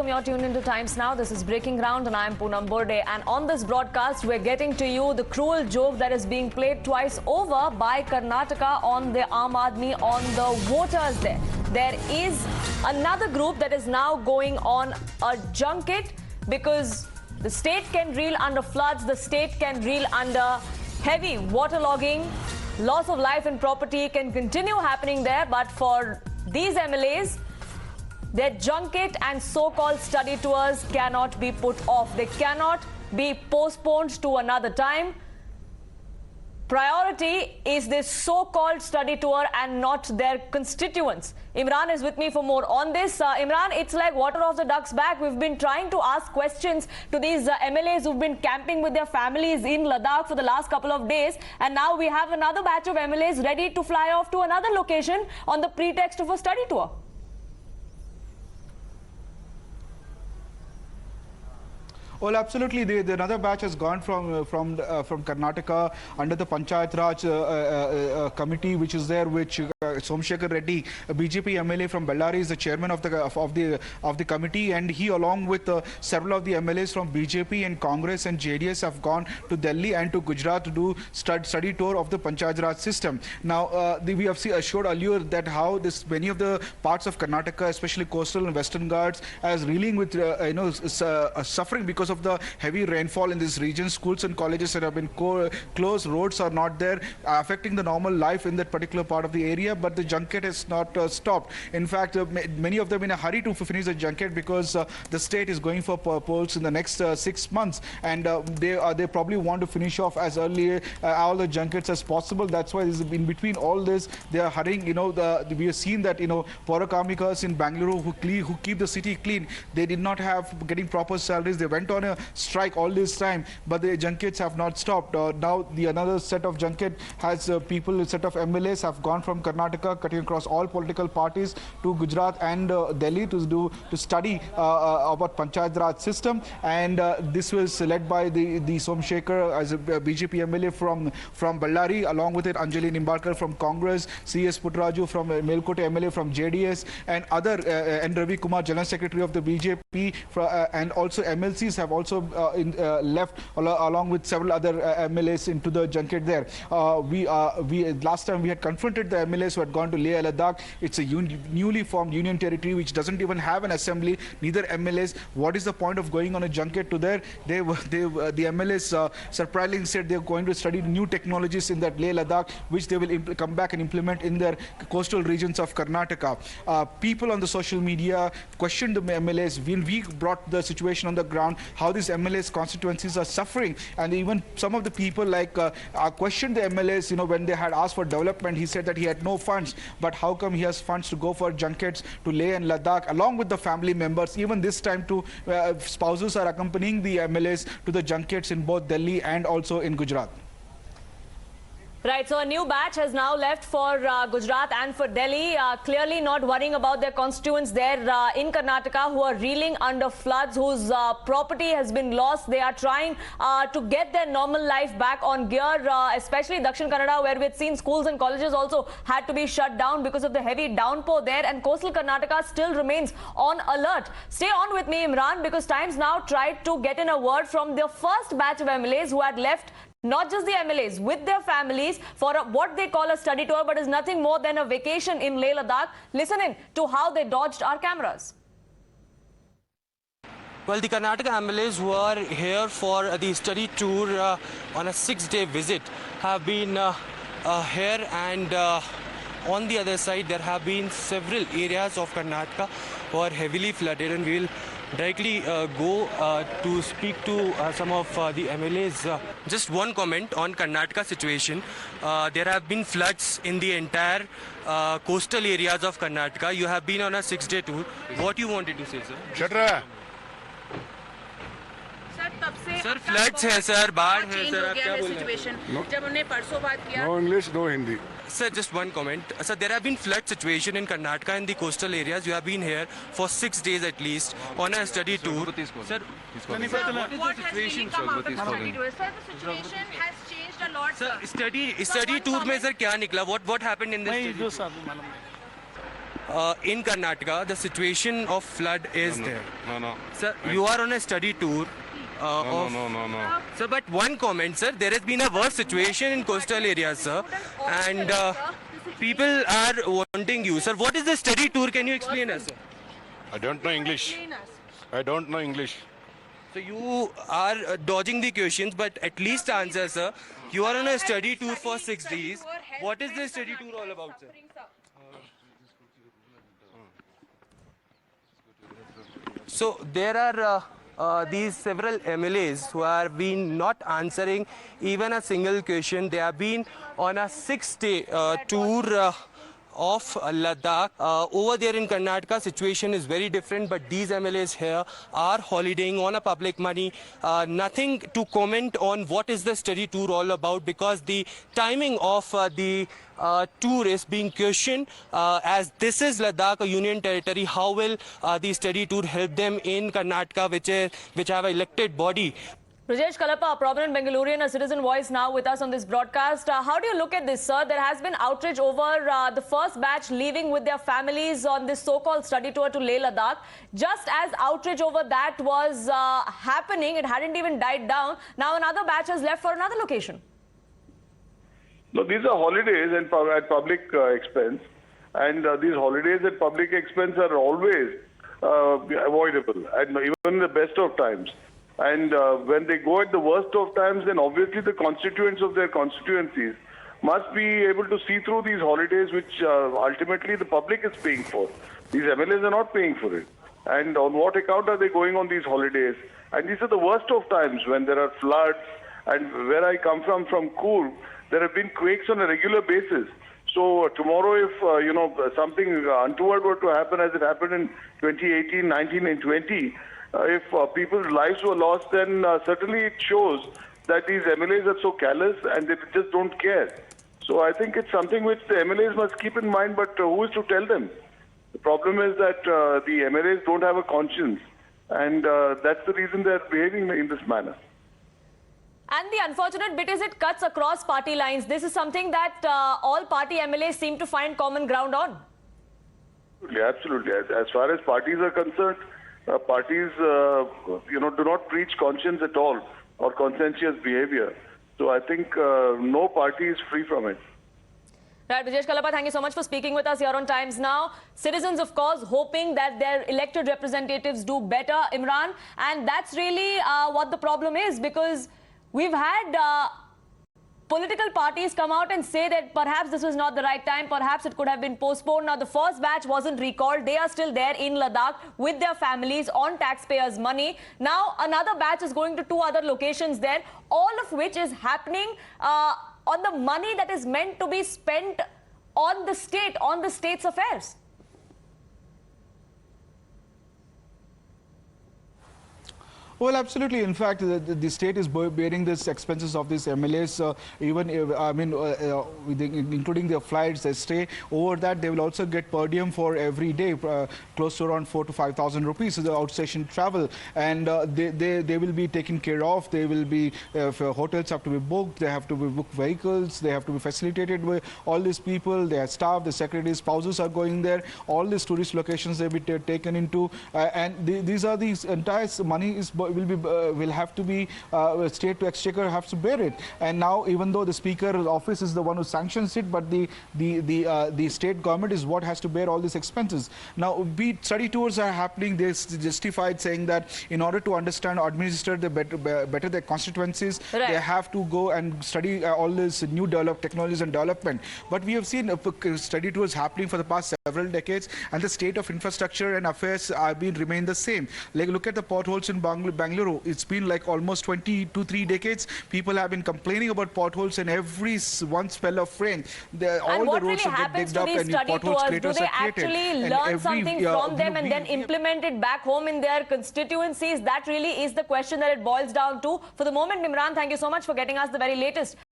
you're tuned into Times Now. This is Breaking Ground and I'm Poonam Borde. And on this broadcast, we're getting to you the cruel joke that is being played twice over by Karnataka on the Aam Aadmi, on the voters there. There is another group that is now going on a junket because the state can reel under floods, the state can reel under heavy waterlogging, loss of life and property can continue happening there, but for these MLAs, their junket and so-called study tours cannot be put off. They cannot be postponed to another time. Priority is this so-called study tour and not their constituents. Imran is with me for more on this. Imran, it's like water off the duck's back. We've been trying to ask questions to these MLAs who've been camping with their families in Ladakh for the last couple of days. And now we have another batch of MLAs ready to fly off to another location on the pretext of a study tour. Well, absolutely. Another batch has gone from Karnataka under the Panchayat Raj Committee, which is there, which Somashekara Reddy, a BJP MLA from Bellary, is the chairman of the committee, and he, along with several of the MLAs from BJP and Congress and JDS, have gone to Delhi and to Gujarat to do study tour of the Panchayat Raj system. Now, we have showed earlier that how many of the parts of Karnataka, especially coastal and western Ghats, as reeling with suffering because of the heavy rainfall in this region. Schools and colleges have been closed, roads are not there, affecting the normal life in that particular part of the area, but the junket has not stopped. In fact, many of them in a hurry to finish the junket because the state is going for polls in the next 6 months, and they probably want to finish off as early all the junkets as possible. That's why in between all this, they are hurrying. We have seen that Purakarmikas in Bangalore who keep the city clean, they did not have getting proper salaries. They went on a strike all this time, but the junkets have not stopped. Now another set of junket has a set of MLAs have gone from Karnataka, cutting across all political parties, to Gujarat and Delhi to study about Panchayat Raj system. And this was led by the Somashekara as a BJP MLA from Bellary, along with it Anjali Nimbalkar from Congress, C.S. Puttaraju from Melkote MLA from JDS, and other N. Ravi Kumar, General Secretary of the BJP, and also MLCs have also left along with several other MLAs into the junket there. Last time we had confronted the MLAs who had gone to Leh, Ladakh. It's a newly formed union territory which doesn't even have an assembly, neither MLAs. What is the point of going on a junket to there? The MLAs surprisingly said they're going to study new technologies in that Leh, Ladakh, which they will come back and implement in their coastal regions of Karnataka. People on the social media questioned the MLAs when we brought the situation on the ground, how these MLAs constituencies are suffering, and even some of the people questioned the MLAs. When they had asked for development, he said that he had no funds, but how come he has funds to go for junkets to Leh and Ladakh along with the family members? Even this time too, spouses are accompanying the MLAs to the junkets in both Delhi and also in Gujarat. Right, so a new batch has now left for Gujarat and for Delhi, clearly not worrying about their constituents there in Karnataka who are reeling under floods, whose property has been lost. They are trying to get their normal life back on gear, especially Dakshin Kannada, where we've seen schools and colleges also had to be shut down because of the heavy downpour there, and coastal Karnataka still remains on alert. Stay on with me, Imran, because Times Now tried to get in a word from the first batch of MLAs who had left, not just the MLAs, with their families for what they call a study tour, but is nothing more than a vacation in Leh Ladakh. Listen in to how they dodged our cameras. Well, the Karnataka MLAs who are here for the study tour on a 6-day visit have been here, and on the other side there have been several areas of Karnataka who are heavily flooded, and we will directly go to speak to some of the MLAs. Just one comment on Karnataka situation. There have been floods in the entire coastal areas of Karnataka. You have been on a 6-day tour. What you wanted to say, sir? Chatra. Sir floods हैं sir, बाढ़ है sir, आप क्या बोल रहे हैं? जब हमने परसों बात किया, no English, no Hindi. Sir, just one comment. Sir, there have been flood situation in Karnataka and the coastal areas. You have been here for 6 days at least on a study tour. Sir, what is the situation? Sir, the situation has changed a lot. Sir, study tour में sir क्या निकला? What happened in this study? in Karnataka, the situation of flood is there. No. Sir, you are on a study tour. No. Sir, but one comment, sir. There has been a worse situation in coastal areas, sir. And people are wanting you. Sir, what is the study tour? Can you explain us, sir? I don't know English. I don't know English. So you are dodging the questions, but at least answer, sir. You are on a study tour for 6 days. What is the study tour all about, sir? So there are these several MLAs who have been not answering even a single question. They have been on a 6-day tour of Ladakh. Over there in Karnataka, situation is very different, but these MLAs here are holidaying on a public money. Nothing to comment on what is the study tour all about, because the timing of the tour is being questioned. As this is Ladakh, a union territory, how will the study tour help them in Karnataka, which have an elected body? Rajesh Kalapa, a prominent Bengalurian, a citizen voice now with us on this broadcast. How do you look at this, sir? There has been outrage over the first batch leaving with their families on this so-called study tour to Leh Ladakh. Just as outrage over that was happening, it hadn't even died down. Now another batch has left for another location. No, these are holidays and at public expense, and these holidays at public expense are always avoidable, and even in the best of times. And when they go at the worst of times, then obviously the constituents of their constituencies must be able to see through these holidays, which ultimately the public is paying for. These MLAs are not paying for it. And on what account are they going on these holidays? And these are the worst of times when there are floods. And where I come from Coorg, there have been quakes on a regular basis. So tomorrow, if something untoward were to happen, as it happened in 2018, 19, and 20. If people's lives were lost, then certainly it shows that these MLAs are so callous and they just don't care. So I think it's something which the MLAs must keep in mind, but who is to tell them? The problem is that the MLAs don't have a conscience, and that's the reason they're behaving in this manner. And the unfortunate bit is it cuts across party lines. This is something that all party MLAs seem to find common ground on. Absolutely. As far as parties are concerned, parties, do not preach conscience at all or conscientious behavior. So I think no party is free from it. Right, Rajesh Kalapa, thank you so much for speaking with us here on Times Now. Citizens, of course, hoping that their elected representatives do better, Imran. And that's really what the problem is, because we've had political parties come out and say that perhaps this was not the right time, perhaps it could have been postponed. Now, the first batch wasn't recalled. They are still there in Ladakh with their families on taxpayers' money. Now, another batch is going to 2 other locations there, all of which is happening on the money that is meant to be spent on the state, on the state's affairs. Well, absolutely. In fact, the state is bearing these expenses of these MLAs, including their flights, their stay. Over that, they will also get per diem for every day, close to around 4,000 to 5,000 rupees, the outstation travel. And they will be taken care of. They will be, hotels have to be booked, they have to be booked vehicles, they have to be facilitated with all these people, their staff, the secretaries, spouses are going there. All these tourist locations they will be taken into. These are these entire money will have to be state to exchequer has to bear it. And now, even though the Speaker's office is the one who sanctions it, but the state government is what has to bear all these expenses. Now, study tours are happening. They justified saying that in order to understand or administer better their constituencies, right, they have to go and study all this new technologies and development. But we have seen study tours happening for the past several decades, and the state of infrastructure and affairs remain the same. Like, look at the potholes in Bangalore. It's been like almost 3 decades. People have been complaining about potholes, and every one spell of rain, all the roads really get digged up and potholes craters do they are created. actually learn something from them and then implement it back home in their constituencies? That really is the question that it boils down to. For the moment, Imran, thank you so much for getting us the very latest.